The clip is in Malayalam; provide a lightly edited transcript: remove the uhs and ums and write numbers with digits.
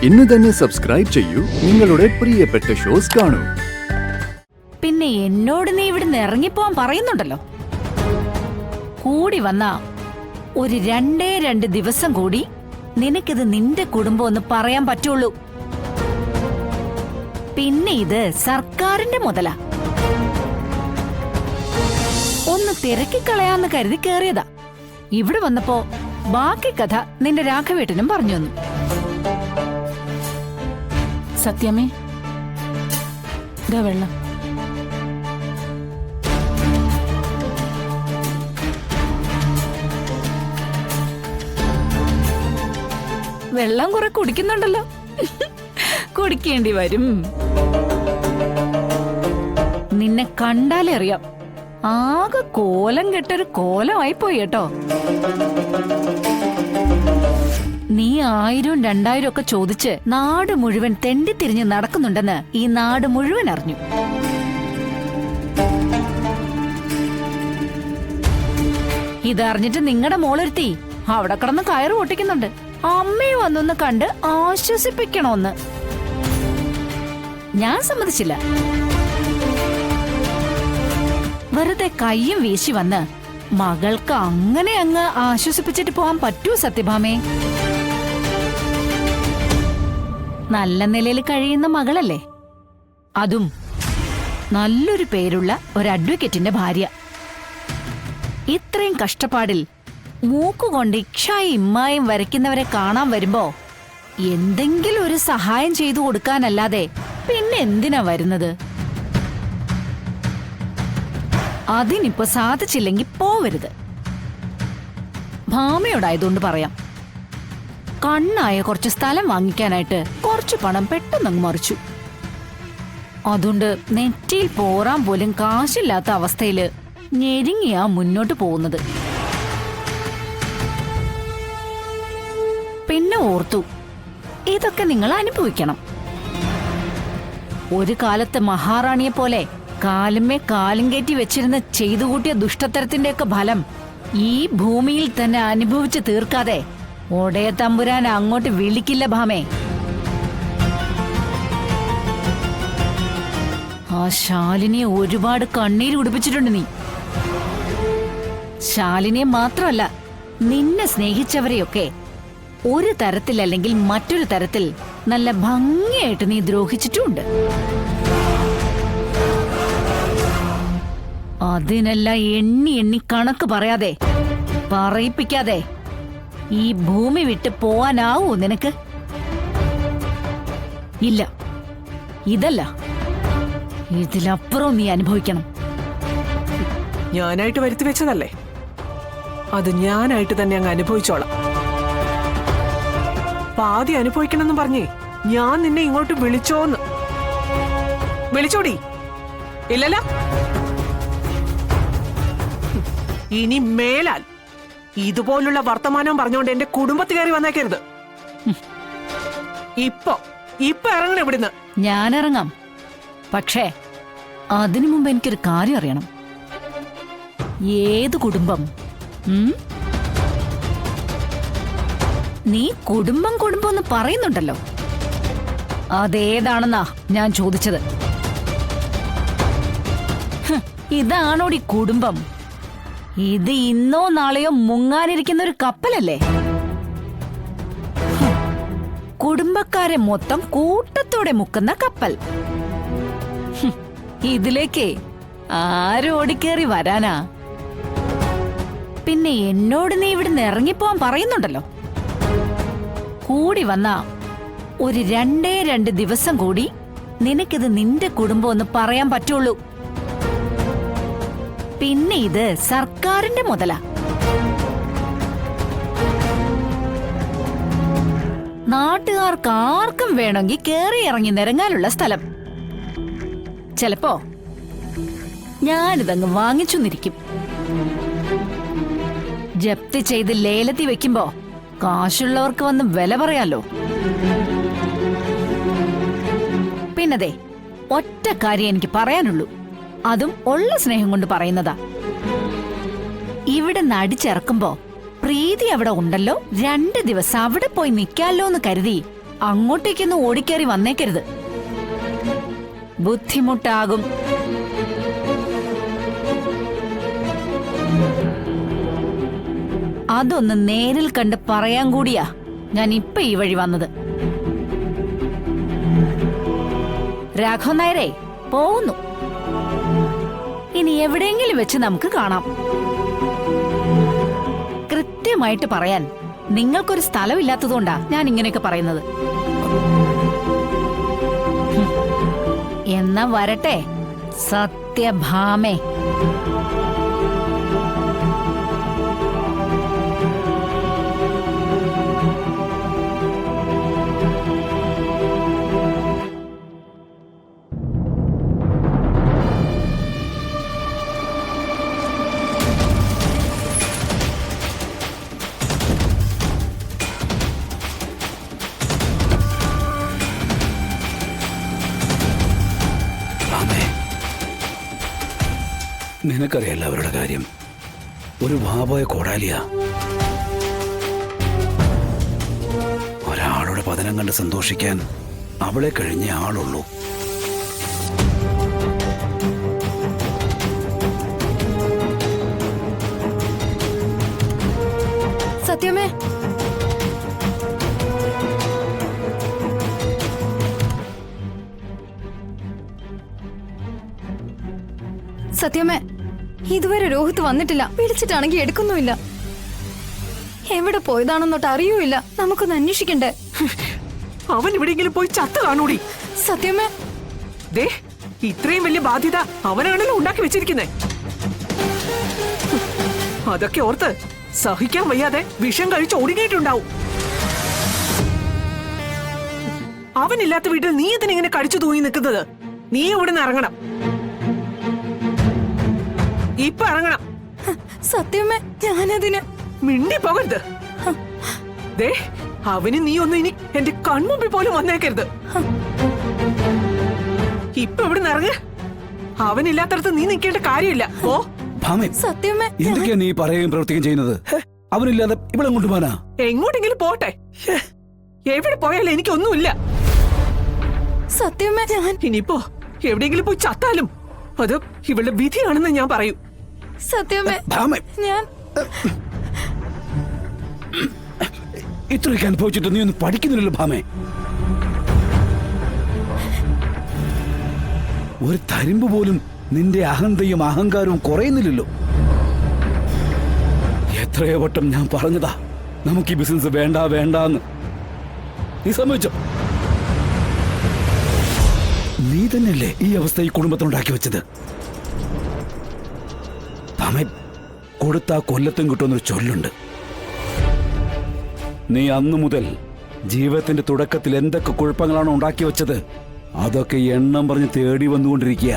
ഇന്ന് തന്നെ സബ്സ്ക്രൈബ് ചെയ്യൂ, നിങ്ങളുടെ പ്രിയപ്പെട്ട ഷോസ് കാണൂ. പിന്നെ എന്നോട് നീ ഇവിടുന്ന് ഇറങ്ങിപ്പോവാൻ പറയുന്നുണ്ടല്ലോ. കൂടി വന്ന ഒരു 2 ദിവസം കൂടി നിനക്കിത് നിന്റെ കുടുംബം ഒന്ന് പറയാൻ പറ്റുള്ളൂ. പിന്നെ ഇത് സർക്കാരിന്റെ മുതലാ. ഒന്ന് തിരക്കിക്കളയാന്ന് കരുതി കേറിയതാ. ഇവിടെ വന്നപ്പോ ബാക്കി കഥ നിന്റെ രാഘവേട്ടനും പറഞ്ഞു തന്നു. സത്യമേ, ഇതാ വെള്ളം. വെള്ളം കുറെ കുടിക്കുന്നുണ്ടല്ലോ. കുടിക്കേണ്ടി വരും. നിന്നെ കണ്ടാലേ അറിയാം, ആകെ കോലം കെട്ടൊരു കോലമായിപ്പോയി കേട്ടോ. നീ 1000 2000 ഒക്കെ ചോദിച്ച് നാട് മുഴുവൻ തെണ്ടിത്തിരിഞ്ഞ് നടക്കുന്നുണ്ടെന്ന് ഈ നാട് മുഴുവൻ അറിഞ്ഞു. ഇതറിഞ്ഞിട്ട് നിങ്ങളുടെ മോളൊരുത്തി അവിടെ കിടന്ന് കയറ് പൊട്ടിക്കുന്നുണ്ട്. അമ്മയെ വന്നൊന്ന് കണ്ട് ആശ്വസിപ്പിക്കണോന്ന്. ഞാൻ സമ്മതിച്ചില്ല. വെറുതെ കയ്യും വീശി വന്ന് മകൾക്ക് അങ്ങനെ അങ്ങ് ആശ്വസിപ്പിച്ചിട്ട് പോവാൻ പറ്റൂ സത്യഭാമേ? നല്ല നിലയിൽ കഴിയുന്ന മകളല്ലേ, അതും നല്ലൊരു പേരുള്ള ഒരു അഡ്വക്കേറ്റിന്റെ ഭാര്യ. ഇത്രയും കഷ്ടപ്പാടിൽ മൂക്കുകൊണ്ട് ഇക്ഷായും ഇമ്മായും വരയ്ക്കുന്നവരെ കാണാൻ വരുമ്പോ എന്തെങ്കിലും ഒരു സഹായം ചെയ്തു കൊടുക്കാനല്ലാതെ പിന്നെ എന്തിനാ വരുന്നത്? അതിനിപ്പോ സാധിച്ചില്ലെങ്കിൽ പോവരുത്. ഭാമയോടായതുകൊണ്ട് പറയാം, കണ്ണായ കുറച്ച് സ്ഥലം വാങ്ങിക്കാനായിട്ട് കുറച്ചു പണം പെട്ടെന്നങ്ങ് മറിച്ചു. അതുകൊണ്ട് നെറ്റിയിൽ പോറാൻ പോലും കാശില്ലാത്ത അവസ്ഥയില് ഞെരുങ്ങിയാ മുന്നോട്ട് പോകുന്നത്. പിന്നെ ഓർത്തു, ഇതൊക്കെ നിങ്ങൾ അനുഭവിക്കണം. ഒരു കാലത്ത് മഹാറാണിയെ പോലെ കാലുമേ കാലും കയറ്റി വെച്ചിരുന്ന് ചെയ്തു കൂട്ടിയ ദുഷ്ടത്തരത്തിന്റെയൊക്കെ ഫലം ഈ ഭൂമിയിൽ തന്നെ അനുഭവിച്ച് തീർക്കാതെ ഒടയ തമ്പുരാൻ അങ്ങോട്ട് വിളിക്കില്ല ഭാമേ. ആ ശാലിനിയെ ഒരുപാട് കണ്ണീര് കുടിപ്പിച്ചിട്ടുണ്ട് നീ. ശാലിനിയെ മാത്രമല്ല, നിന്നെ സ്നേഹിച്ചവരെയൊക്കെ ഒരു തരത്തിലല്ലെങ്കിൽ മറ്റൊരു തരത്തിൽ നല്ല ഭംഗിയായിട്ട് നീ ദ്രോഹിച്ചിട്ടുമുണ്ട്. അതിനെല്ലാം എണ്ണി എണ്ണി കണക്ക് പറയാതെ പറയിപ്പിക്കാതെ ഈ ഭൂമി വിട്ട് പോവാനാവൂ നിനക്ക്? ഇല്ല, ഇതല്ല, ഇതിലപ്പുറം നീ അനുഭവിക്കണം. ഞാനായിട്ട് വരുത്തി വെച്ചതല്ലേ, അത് ഞാനായിട്ട് തന്നെ അങ്ങ് അനുഭവിച്ചോളാം. പാതി അനുഭവിക്കണമെന്ന് പറഞ്ഞേ ഞാൻ നിന്നെ ഇങ്ങോട്ട് വിളിച്ചോന്ന്. വിളിച്ചോടി? ഇല്ലല്ല. ഇനി മേലാൽ ഇതുപോലുള്ള വർത്തമാനം പറഞ്ഞുകൊണ്ട് എന്റെ കുടുംബത്തിൽ കയറി വന്നേക്കരുത്. ഇപ്പൊ ഇറങ്ങണം ഇവിടുന്ന്. ഞാനിറങ്ങാം, പക്ഷേ അതിനു മുമ്പ് എനിക്കൊരു കാര്യം അറിയണം. ഏത് കുടുംബം? നീ കുടുംബം എന്ന് പറയുന്നുണ്ടല്ലോ, അതേതാണെന്നാ ഞാൻ ചോദിച്ചത്. ഇതാണോടി കുടുംബം? ഇത് ഇന്നോ നാളെയോ മുങ്ങാനിരിക്കുന്ന ഒരു കപ്പലല്ലേ? കുടുംബക്കാരെ മൊത്തം കൂട്ടത്തോടെ മുക്കുന്ന കപ്പൽ. ഇതിലേക്ക് ആരോടിക്കേറി വരാനാ? പിന്നെ എന്നോട് നീ ഇവിടുന്ന് ഇറങ്ങിപ്പോവാൻ പറയുന്നുണ്ടല്ലോ. കൂടി വന്ന ഒരു 2 ദിവസം കൂടി നിനക്കിത് നിന്റെ കുടുംബം ഒന്ന് പറയാൻ പറ്റുള്ളൂ. പിന്നെ ഇത് സർക്കാരിന്റെ മുതലാ. നാട്ടുകാർക്ക് ആർക്കും വേണമെങ്കിൽ കേറി ഇറങ്ങി നിരങ്ങാനുള്ള സ്ഥലം. ചിലപ്പോ ഞാനിതങ്ങ് വാങ്ങിച്ചു നിരിക്കും. ജപ്തി ചെയ്ത് ലേലത്തിൽ വെക്കുമ്പോ കാശുള്ളവർക്ക് വന്ന് വില പറയാലോ. പിന്നതെ ഒറ്റ കാര്യം എനിക്ക് പറയാനുള്ളൂ, അതും ഉള്ള സ്നേഹം കൊണ്ട് പറയുന്നതാ. ഇവിടെ നടിച്ചിറക്കുമ്പോ പ്രീതി അവിടെ ഉണ്ടല്ലോ, 2 ദിവസം അവിടെ പോയി നിൽക്കാലോ എന്ന് കരുതി അങ്ങോട്ടേക്കൊന്നും ഓടിക്കേറി വന്നേക്കരുത്. ബുദ്ധിമുട്ടാകും. അതൊന്ന് നേരിൽ കണ്ട് പറയാൻ കൂടിയാ ഞാൻ ഇപ്പൊ ഈ വഴി വന്നത്. രാഘവൻ നായരെ, പോകുന്നു. ഇനി എവിടെയെങ്കിലും വെച്ച് നമുക്ക് കാണാം. കൃത്യമായിട്ട് പറയാൻ നിങ്ങൾക്കൊരു സ്ഥലമില്ലാത്തതുകൊണ്ടാ ഞാൻ ഇങ്ങനെയൊക്കെ പറയുന്നത്. എന്നാ വരട്ടെ സത്യഭാമേ. നിനക്കറിയല്ല അവരുടെ കാര്യം. ഒരു വാപോയ കോടാലിയാ. ഒരാളുടെ പതനം കണ്ട് സന്തോഷിക്കാൻ അവളെ കഴിഞ്ഞ ആളുള്ളൂ. സത്യമേ, സത്യമേ, ഇതുവരെ രോഹിത് വന്നിട്ടില്ല. വിളിച്ചിട്ടാണെങ്കിൽ എടുക്കുന്നുമില്ല. എവിടെ പോയതാണെന്നോട്ട് അറിയൂല്ല. നമുക്കൊന്ന് അന്വേഷിക്കണ്ടേ? അവൻ എവിടെയെങ്കിലും പോയി ചത്ത് കാണൂടി. സത്യമേ, ദേ, ഇത്രയും വലിയ ബാധ്യത അവനാണല്ലോ ഉണ്ടാക്കി വെച്ചിരിക്കുന്നേ. അതൊക്കെ ഓർത്ത് സഹിക്കാൻ വയ്യാതെ വിഷം കഴിച്ച് ഒടുങ്ങിയിട്ടുണ്ടാവും. അവനില്ലാത്ത വീട്ടിൽ നീ ഇതിനെങ്ങനെ കടിച്ചു തൂങ്ങി നിൽക്കുന്നത്? നീ ഇവിടെ നിന്ന് ഇറങ്ങണം. ഇപ്പൊ ഇറങ്ങണം. സത്യമേ, ഞാനതിന് മിണ്ടി പോകരുത്. ദേ, അവന് നീ ഒന്നും ഇനി എന്റെ കൺമുമ്പിൽ പോലും വന്നേക്കരുത്. ഇപ്പൊ ഇവിടെ നിന്ന് ഇറങ്ങ്. അവനില്ലാത്തടത്ത് നീ നിൽക്കേണ്ട കാര്യമില്ല. ഓ ഭാമേ, സത്യമേ, എന്തൊക്കെയാ നീ പറയുകയും പ്രവർത്തിക്കുകയും ചെയ്യുന്നത്? അവനില്ലാതെ ഇവിടെ കൊണ്ടുപോകാനാ? എങ്ങോട്ടെങ്കിലും പോട്ടെ. എവിടെ പോയാലും എനിക്കൊന്നുമില്ല. സത്യമേ, ഞാൻ ഇനിയിപ്പോ എവിടെയെങ്കിലും പോയി ചത്താലും അത് ഇവളുടെ വിധിയാണെന്ന് ഞാൻ പറയൂ. സത്യമേ, ഭാമേ, ഞാൻ ഇത്രയൊക്കെ അനുഭവിച്ചിട്ട് നീ ഒന്നും പഠിക്കുന്നില്ലല്ലോ ഭാമേ. ഒരു തരിമ്പ് പോലും നിന്റെ അഹന്തയും അഹങ്കാരവും കുറയുന്നില്ലല്ലോ. എത്രയോ വട്ടം ഞാൻ പറഞ്ഞതാ നമുക്ക് ഈ ബിസിനസ് വേണ്ട വേണ്ടാന്ന്. നീ സമ്മതിച്ചോ? നീ തന്നെയല്ലേ ഈ അവസ്ഥ ഈ കുടുംബത്തിനുണ്ടാക്കി വെച്ചത്. ഭാമേ, കൊടുത്താ കൊല്ലത്തും കിട്ടുമെന്നൊരു ചൊല്ലുണ്ട്. നീ അന്നു മുതൽ ജീവിതത്തിന്റെ തുടക്കത്തിൽ എന്തൊക്കെ കുഴപ്പങ്ങളാണ് ഉണ്ടാക്കി വെച്ചത്, അതൊക്കെ എണ്ണം പറഞ്ഞ് തേടി വന്നുകൊണ്ടിരിക്കുക.